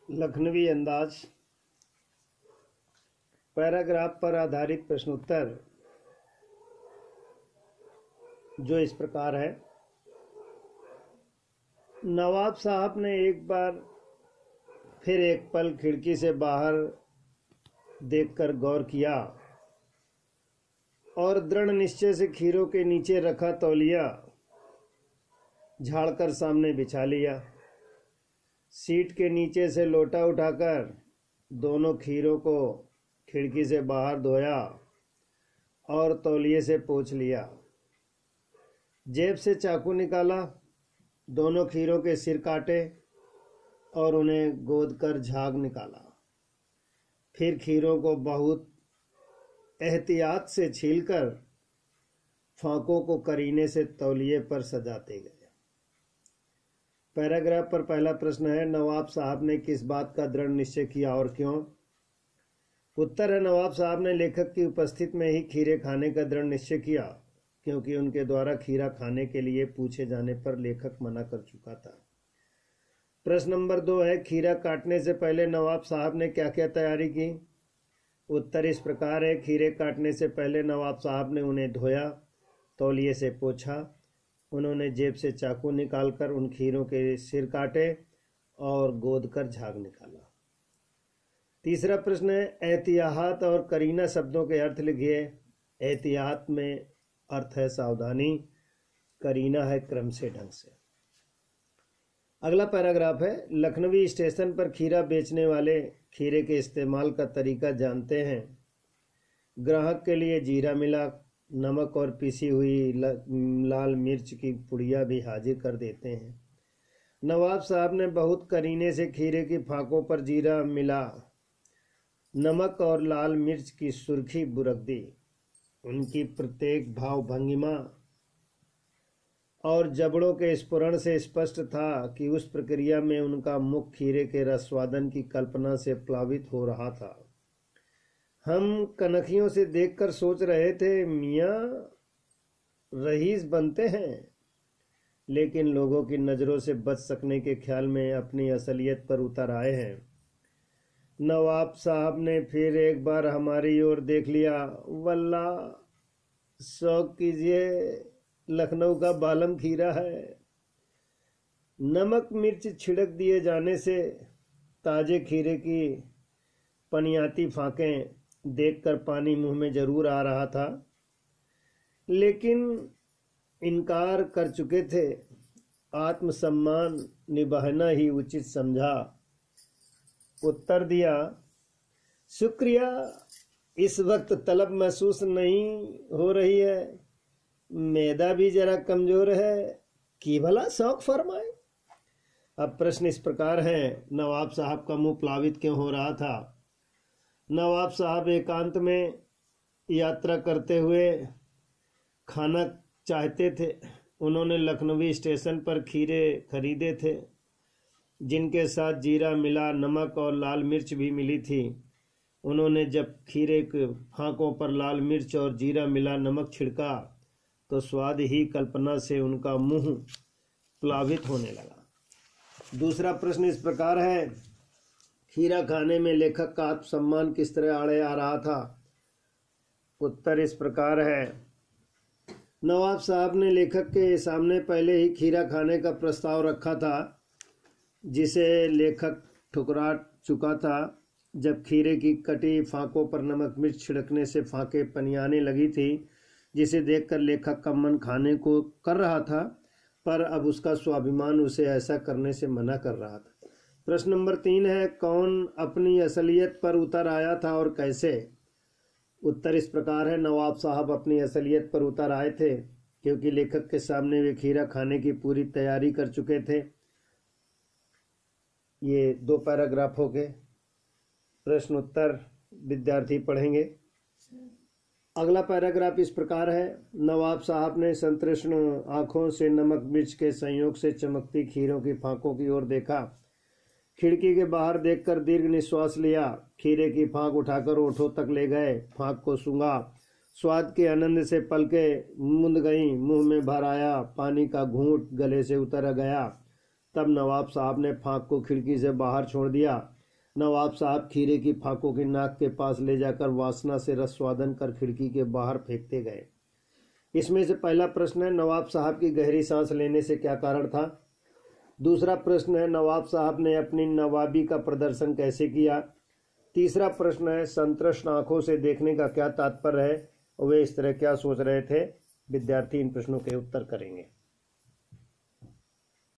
लखनवी अंदाज पैराग्राफ पर आधारित प्रश्नोत्तर जो इस प्रकार है। नवाब साहब ने एक बार फिर एक पल खिड़की से बाहर देखकर गौर किया और दृढ़ निश्चय से खीरों के नीचे रखा तौलिया झाड़कर सामने बिछा लिया। सीट के नीचे से लोटा उठाकर दोनों खीरों को खिड़की से बाहर धोया और तौलिए से पोंछ लिया। जेब से चाकू निकाला, दोनों खीरों के सिर काटे और उन्हें गोद कर झाग निकाला। फिर खीरों को बहुत एहतियात से छीलकर फांकों को करीने से तौलिए पर सजाते गए। पैराग्राफ पर पहला प्रश्न है, नवाब साहब ने किस बात का दृढ़ निश्चय किया और क्यों? उत्तर है, नवाब साहब ने लेखक की उपस्थिति में ही खीरे खाने का दृढ़ निश्चय किया, क्योंकि उनके द्वारा खीरा खाने के लिए पूछे जाने पर लेखक मना कर चुका था। प्रश्न नंबर 2 है, खीरा काटने से पहले नवाब साहब ने क्या क्या तैयारी की? उत्तर इस प्रकार है, खीरे काटने से पहले नवाब साहब ने उन्हें धोया, तौलिए से पोंछा, उन्होंने जेब से चाकू निकालकर उन खीरों के सिर काटे और गोद कर झाग निकाला। तीसरा प्रश्न है, एहतियात और करीना शब्दों के अर्थ लिखिए। एहतियात में अर्थ है सावधानी, करीना है क्रम से ढंग से। अगला पैराग्राफ है, लखनवी स्टेशन पर खीरा बेचने वाले खीरे के इस्तेमाल का तरीका जानते हैं। ग्राहक के लिए जीरा मिला, नमक और पिसी हुई लाल मिर्च की पुड़िया भी हाजिर कर देते हैं। नवाब साहब ने बहुत करीने से खीरे की फांकों पर जीरा मिला, नमक और लाल मिर्च की सुर्खी बुरक दी। उनकी प्रत्येक भाव भंगिमा और जबड़ों के स्फुरण से स्पष्ट था कि उस प्रक्रिया में उनका मुख खीरे के रसवादन की कल्पना से प्लावित हो रहा था। हम कनखियों से देखकर सोच रहे थे, मियाँ रईस बनते हैं, लेकिन लोगों की नज़रों से बच सकने के ख्याल में अपनी असलियत पर उतर आए हैं। नवाब साहब ने फिर एक बार हमारी ओर देख लिया। वल्ला शौक कीजिए, लखनऊ का बालम खीरा है। नमक मिर्च छिड़क दिए जाने से ताजे खीरे की पनियाती फांकें देखकर पानी मुंह में जरूर आ रहा था, लेकिन इनकार कर चुके थे। आत्मसम्मान निभाना ही उचित समझा। उत्तर दिया, शुक्रिया, इस वक्त तलब महसूस नहीं हो रही है, मैदा भी जरा कमजोर है, कि भला शौक फरमाए। अब प्रश्न इस प्रकार है, नवाब साहब का मुंह प्लावित क्यों हो रहा था? नवाब साहब एकांत में यात्रा करते हुए खाना चाहते थे। उन्होंने लखनवी स्टेशन पर खीरे खरीदे थे, जिनके साथ जीरा मिला, नमक और लाल मिर्च भी मिली थी। उन्होंने जब खीरे के फांकों पर लाल मिर्च और जीरा मिला नमक छिड़का तो स्वाद ही कल्पना से उनका मुंह प्लावित होने लगा। दूसरा प्रश्न इस प्रकार है, खीरा खाने में लेखक का आत्मसम्मान किस तरह आड़े आ रहा था? उत्तर इस प्रकार है, नवाब साहब ने लेखक के सामने पहले ही खीरा खाने का प्रस्ताव रखा था, जिसे लेखक ठुकरा चुका था। जब खीरे की कटी फांकों पर नमक मिर्च छिड़कने से फांकें पनियाने लगी थी, जिसे देखकर लेखक का मन खाने को कर रहा था, पर अब उसका स्वाभिमान उसे ऐसा करने से मना कर रहा था। प्रश्न नंबर 3 है, कौन अपनी असलियत पर उतर आया था और कैसे? उत्तर इस प्रकार है, नवाब साहब अपनी असलियत पर उतर आए थे क्योंकि लेखक के सामने वे खीरा खाने की पूरी तैयारी कर चुके थे। ये 2 पैराग्राफ हो गए। प्रश्न उत्तर विद्यार्थी पढ़ेंगे। अगला पैराग्राफ इस प्रकार है, नवाब साहब ने संतृष्ण आंखों से नमक मिर्च के संयोग से चमकती खीरों की फांकों की ओर देखा। खिड़की के बाहर देखकर दीर्घ निश्वास लिया। खीरे की फांक उठाकर ओठों तक ले गए, फांक को सूंघा। स्वाद के आनंद से पलकें मूंद गईं, मुंह में भर आया, पानी का घूंट गले से उतर गया। तब नवाब साहब ने फांक को खिड़की से बाहर छोड़ दिया नवाब साहब खीरे की फाकों की नाक के पास ले जाकर वासना से रसवादन कर खिड़की के बाहर फेंकते गए। इसमें से पहला प्रश्न है, नवाब साहब की गहरी सांस लेने से क्या कारण था। दूसरा प्रश्न है, नवाब साहब ने अपनी नवाबी का प्रदर्शन कैसे किया। तीसरा प्रश्न है, संतृष्ण आंखों से देखने का क्या तात्पर्य है और वे इस तरह क्या सोच रहे थे। विद्यार्थी इन प्रश्नों के उत्तर करेंगे।